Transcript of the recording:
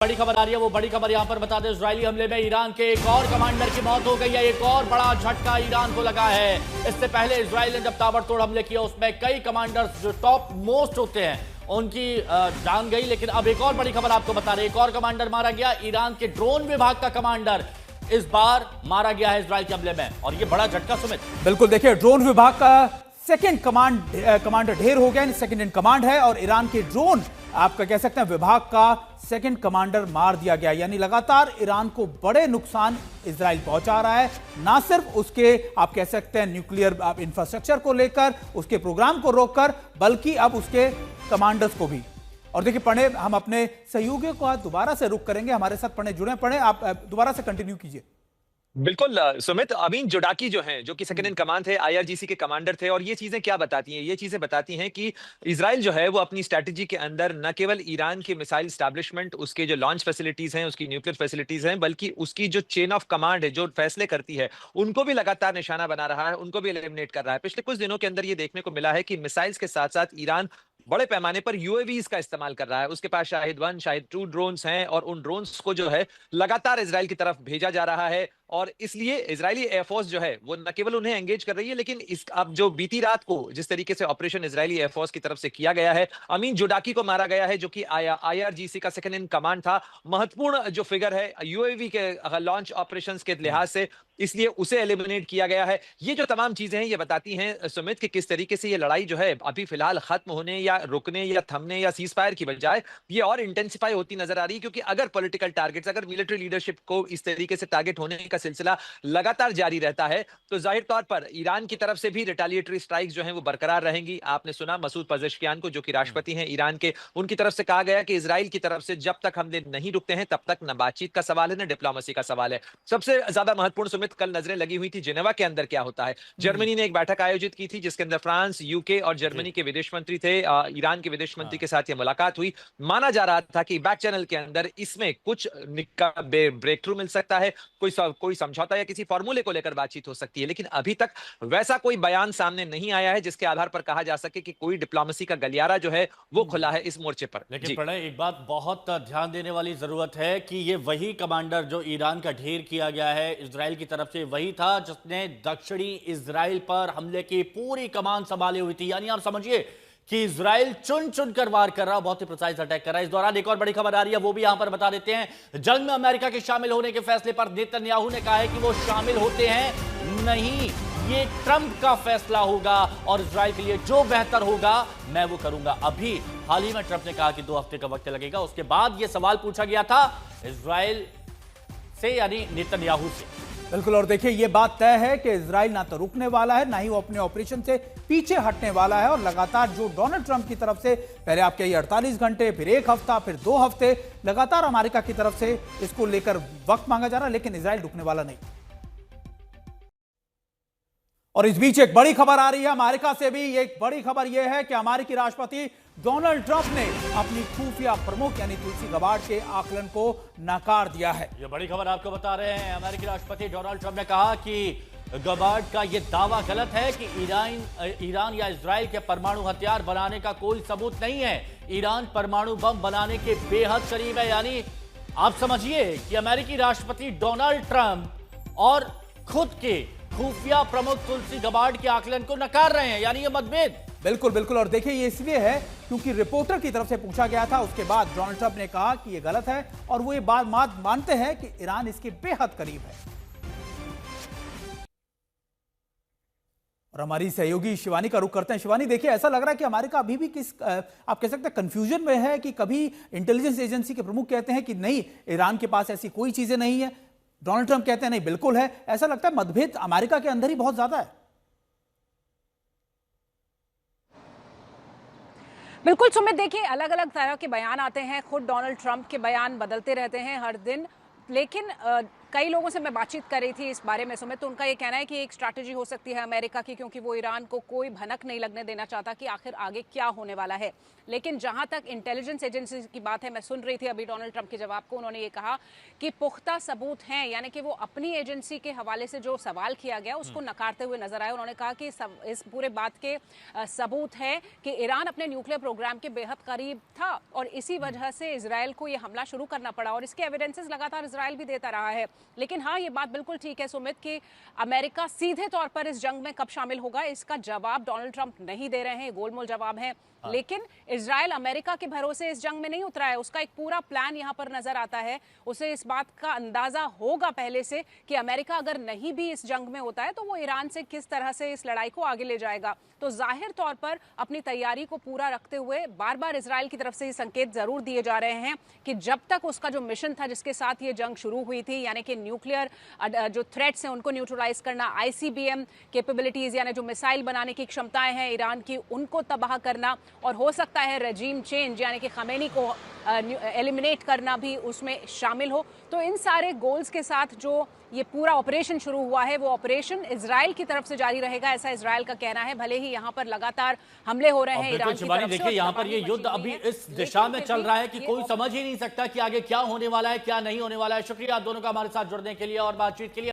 बड़ी खबर आ रही है, वो बड़ी खबर यहां पर बता दें। इजरायली हमले में ईरान के एक और कमांडर की मौत हो गई है। एक और बड़ा झटका ईरान को लगा है। इससे पहले इजरायल ने जब ताबड़तोड़ हमले किया उसमें कई कमांडर्स जो टॉप मोस्ट होते हैं उनकी जान गई, लेकिन अब एक और बड़ी खबर आपको बता रहे, एक और कमांडर मारा गया। ईरान के ड्रोन विभाग का कमांडर इस बार मारा गया है इजरायल के हमले में, और ये बड़ा झटका। सुमित, बिल्कुल, देखिए ड्रोन विभाग का सेकंड कमांडर ढेर हो गया, सेकंड इन कमांड है, और ईरान के ड्रोन आपका कह सकते हैं विभाग का सेकंड कमांडर मार दिया गया। यानी लगातार ईरान को बड़े नुकसान इजराइल पहुंचा रहा है, ना सिर्फ उसके आप कह सकते हैं न्यूक्लियर इंफ्रास्ट्रक्चर को लेकर, उसके प्रोग्राम को रोककर, बल्कि अब उसके कमांडर्स को भी। और देखिए पढ़े, हम अपने सहयोगियों को आज दोबारा से रुक करेंगे, हमारे साथ पढ़े जुड़े। पढ़े, आप दोबारा से कंटिन्यू कीजिए। बिल्कुल सुमित, अमीन जोडाकी जो हैं, जो कि सेकंड इन कमांड थे, आईआरजीसी के कमांडर थे, और ये चीजें क्या बताती हैं? ये चीजें बताती हैं कि इजराइल जो है वो अपनी स्ट्रैटेजी के अंदर न केवल ईरान के मिसाइल एस्टैब्लिशमेंट, उसके जो लॉन्च फैसिलिटीज हैं, उसकी न्यूक्लियर फैसिलिटीज हैं, बल्कि उसकी जो चेन ऑफ कमांड है, जो फैसले करती है, उनको भी लगातार निशाना बना रहा है, उनको भी एलिमिनेट कर रहा है। पिछले कुछ दिनों के अंदर ये देखने को मिला है कि मिसाइल्स के साथ साथ ईरान बड़े पैमाने पर यूएवीज का इस्तेमाल कर रहा है। उसके पास शाहिद 1, शाहिद 2 ड्रोन्स हैं, और उन ड्रोन्स को जो है लगातार इजराइल की तरफ भेजा जा रहा है। और इसलिए इजरायली एयरफोर्स जो है वो न केवल उन्हें एंगेज कर रही है, लेकिन इस अब जो बीती रात को जिस तरीके से ऑपरेशन इजरायली एयरफोर्स की तरफ से किया गया है, अमीन जोडाकी को मारा गया है, जो कि आईआरजीसी का सेकंड इन कमांड था। महत्वपूर्ण जो फिगर है यूएवी के लॉन्च ऑपरेशंस के लिहाज से, इसलिए उसे एलिमिनेट किया गया है। ये जो तमाम चीजें हैं ये बताती हैं सुमित कि किस तरीके से ये लड़ाई जो है अभी फिलहाल खत्म होने या रुकने या थमने या सीज फायर की बजाय ये और इंटेंसिफाई होती नजर आ रही है। क्योंकि अगर पॉलिटिकल टारगेट्स, अगर मिलिट्री लीडरशिप को इस तरीके से टारगेट होने का सिलसिला लगातार जारी रहता है, तो जाहिर तौर पर ईरान की तरफ से भी रिटेलिएटरी स्ट्राइक्स जो हैं वो बरकरार रहेंगी। आपने सुना मसूद पजेश्कियान को, जो कि राष्ट्रपति हैं ईरान के, उनकी तरफ से कहा गया कि इजराइल की तरफ से जब तक हमले नहीं रुकते हैं तब तक न बातचीत का सवाल है न डिप्लोमेसी का सवाल है। सबसे ज्यादा महत्वपूर्ण सुमित, कल नजरें लगी हुई थी जिनेवा के अंदर क्या होता है। जर्मनी ने एक बैठक आयोजित की थी जिसके अंदर फ्रांस, यूके और जर्मनी के विदेश मंत्री थे। ईरान के विदेश मंत्री के साथ यह मुलाकात हुई। माना जा रहा था कि बैक चैनल के अंदर इसमें कुछ ब्रेक थ्रू मिल सकता है, कोई समझौता या किसी फॉर्मूले को लेकर बातचीत हो सकती है, लेकिन अभी तक वैसा कोई बयान सामने नहीं आया है जिसके आधार पर कहा जा सके कि कोई डिप्लोमेसी का गलियारा जो है वो खुला है इस मोर्चे पर। लेकिन प्रणय, एक बात बहुत ध्यान देने वाली जरूरत है कि ये वही कमांडर जो ईरान का ढेर किया गया है इजराइल की तरफ से, वही था जिसने दक्षिणी इजराइल पर हमले की पूरी कमान संभाली हुई थी। यानी आप समझिए कि इजराइल चुन चुन कर वार कर रहा, बहुत ही प्रिसाइज अटैक कर रहा है। इस दौरान एक और बड़ी खबर आ रही है, वो भी यहां पर बता देते हैं। जंग में अमेरिका के शामिल होने के फैसले पर नेतन्याहू ने कहा है कि वो शामिल होते हैं नहीं, ये ट्रंप का फैसला होगा और इजराइल के लिए जो बेहतर होगा मैं वो करूंगा। अभी हाल ही में ट्रंप ने कहा कि 2 हफ्ते का वक्त लगेगा। उसके बाद यह सवाल पूछा गया था इजराइल से, यानी नेतन्याहू से। बिल्कुल, और देखिए ये बात तय है कि इजराइल ना तो रुकने वाला है, ना ही वो अपने ऑपरेशन से पीछे हटने वाला है। और लगातार जो डोनाल्ड ट्रंप की तरफ से पहले आपके ये 48 घंटे, फिर 1 हफ्ता, फिर 2 हफ्ते, लगातार अमेरिका की तरफ से इसको लेकर वक्त मांगा जा रहा है, लेकिन इजराइल रुकने वाला नहीं। और इस बीच एक बड़ी खबर आ रही है अमेरिका से भी। एक बड़ी खबर यह है कि अमेरिकी राष्ट्रपति डोनाल्ड ट्रंप ने अपनी खुफिया प्रमुख यानी तुलसी गबार्ड के आकलन को नकार दिया है। यह बड़ी खबर आपको बता रहे हैं। अमेरिकी राष्ट्रपति डोनाल्ड ट्रंप ने कहा कि गबार्ड का यह दावा गलत है कि ईरान या इजराइल के परमाणु हथियार बनाने का कोई सबूत नहीं है। ईरान परमाणु बम बनाने के बेहद करीब है। यानी आप समझिए कि अमेरिकी राष्ट्रपति डोनाल्ड ट्रंप और खुद के खुफिया प्रमुख तुलसी गबार्ड के आकलन को नकार रहे हैं, यानी ये मतभेद। बिल्कुल बिल्कुल, और देखिए ये इसलिए है क्योंकि रिपोर्टर की तरफ से पूछा गया था, उसके बाद डोनाल्ड ट्रंप ने कहा कि ये गलत है, और वो ये बात मानते हैं कि ईरान इसके बेहद करीब है। और हमारी सहयोगी शिवानी का रुख करते हैं। शिवानी, देखिए ऐसा लग रहा है कि अमेरिका अभी भी आप कह सकते हैं कंफ्यूजन में है कि कभी इंटेलिजेंस एजेंसी के प्रमुख कहते हैं कि नहीं, ईरान के पास ऐसी कोई चीजें नहीं है, डोनाल्ड ट्रंप कहते हैं नहीं बिल्कुल है। ऐसा लगता है मतभेद अमेरिका के अंदर ही बहुत ज्यादा है। बिल्कुल सुमित, देखिए अलग अलग तरह के बयान आते हैं, खुद डोनाल्ड ट्रंप के बयान बदलते रहते हैं हर दिन, लेकिन कई लोगों से मैं बातचीत कर रही थी इस बारे में सुमित, तो उनका ये कहना है कि एक स्ट्रैटेजी हो सकती है अमेरिका की, क्योंकि वो ईरान को कोई भनक नहीं लगने देना चाहता कि आखिर आगे क्या होने वाला है। लेकिन जहां तक इंटेलिजेंस एजेंसी की बात है, मैं सुन रही थी अभी डोनाल्ड ट्रंप के जवाब को, उन्होंने ये कहा कि पुख्ता सबूत हैं, यानी कि वो अपनी एजेंसी के हवाले से जो सवाल किया गया उसको नकारते हुए नजर आए। उन्होंने कहा कि इस पूरे बात के सबूत है कि ईरान अपने न्यूक्लियर प्रोग्राम के बेहद करीब था और इसी वजह से इजराइल को ये हमला शुरू करना पड़ा, और इसके एविडेंसेस लगातार इजराइल भी देता रहा है। लेकिन हाँ, ये बात बिल्कुल ठीक है सुमित कि अमेरिका सीधे तौर पर इस जंग में कब शामिल होगा, इसका जवाब डोनाल्ड ट्रंप नहीं दे रहे हैं, गोलमोल जवाब है। लेकिन इजराइल अमेरिका के भरोसे इस जंग में नहीं उतरा है, उसका एक पूरा प्लान यहां पर नजर आता है। उसे इस बात का अंदाजा होगा पहले से कि अमेरिका अगर नहीं भी इस जंग में होता है तो वो ईरान से किस तरह से इस लड़ाई को आगे ले जाएगा। तो जाहिर तौर पर अपनी तैयारी को पूरा रखते हुए बार बार इजराइल की तरफ से ये संकेत जरूर दिए जा रहे हैं कि जब तक उसका जो मिशन था जिसके साथ ये जंग शुरू हुई थी, यानी कि न्यूक्लियर जो थ्रेट्स हैं उनको न्यूट्रलाइज करना, ICBM कैपेबिलिटीज यानी जो मिसाइल बनाने की क्षमताएं हैं ईरान की उनको तबाह करना, और हो सकता है रेजीम चेंज यानी कि खमेनी को एलिमिनेट करना भी उसमें शामिल हो। तो इन सारे गोल्स के साथ जो ये पूरा ऑपरेशन शुरू हुआ है वो ऑपरेशन इजराइल की तरफ से जारी रहेगा, ऐसा इजराइल का कहना है। भले ही यहाँ पर लगातार हमले हो रहे हैं ईरान की तरफ से। देखिए यहाँ पर ये युद्ध अभी इस दिशा में चल रहा है कि कोई समझ ही नहीं सकता कि आगे क्या होने वाला है क्या नहीं होने वाला है। शुक्रिया दोनों का हमारे साथ जुड़ने के लिए और बातचीत के लिए।